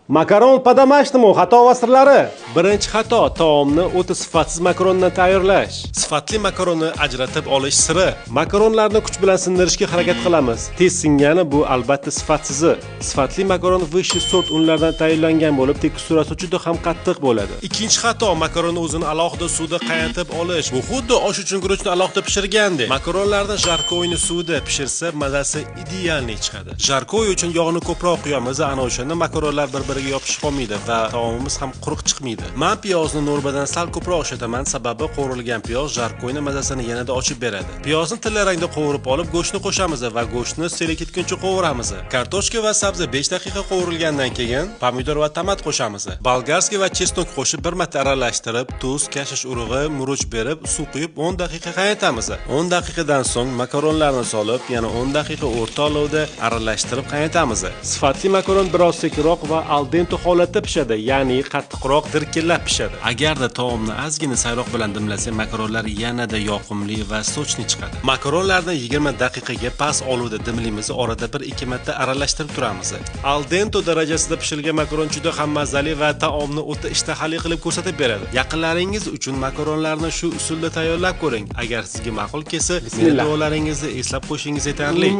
Makaron podamashtimi? Xato va sirlari. Birinchi xato taomni o'ta sifatsiz makarondan tayyorlash. Sifatli makaronni ajratib olish siri. Makaronlarni kuch bilan sindirishga harakat qilamiz. Tez singani bu albatta sifatsizi. Sifatli makaron vысший sort unlardan tayyorlangan bo'lib, teksturasi juda ham qattiq bo'ladi. Ikkinchi xato makaronni o'zini alohida suvda qaynatib olish. Bu xuddi osh uchun guruchni alohida pishirgandek. Makaronlarni jarkoyni suvda pishirsa mazasi idealniy chiqadi. Jarkoy uchun yog'ni ko'proq quyamiz, ana o'shanda makaronlar bir-biriga yopishib qolmaydi va taomimiz ham quruq chiqmaydi. Men piyozni normadan sal ko'proq ishlataman, sababi qovurilgan piyoz jarkoyni mazasini yanada ochib beradi. Piyozni tilla rangda qovurib olib, go'shtni qo'shamiz va go'shtni seli ketguncha qovuramiz. Kartoshka va sabzi 5 daqiqa qovurilgandan keyin pomidor va tomat qo'shamiz. Bolgarskiy va chesnok qo'shib bir marta aralashtirib, tuz, kashish urug'i, murch berib, suv quyib 10 daqiqa qaynatamiz. 10 daqiqadan so'ng makaronlarni solib, yana 10 daqiqa o'rta olovda aralashtirib qaynatamiz. Sifatli makaron biroz sekinroq va al dente holatda pishadi, ya'ni qattiqroq dirkillab pishadi. Agarda taomni ozgina sayroq bilan dimlasak, makaronlar yanada yoqimli va sochli chiqadi. Makaronlarni 20 daqiqaga past olovda dimlaymiz, orada 1-2 marta aralashtirib turamiz. Al dente darajasida pishirilgan makaron juda ham mazali va taomni o'ta ishtahali qilib ko'rsatib beradi. Yaqinlaringiz uchun makaronlarni shu usulda tayyorlab ko'ring. Agar sizga ma'qul kelsa, duolaringizni eslab qo'yishingiz yetarli.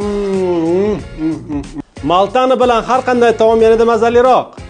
Maltani bilan har qanday taom yanada mazaliroq.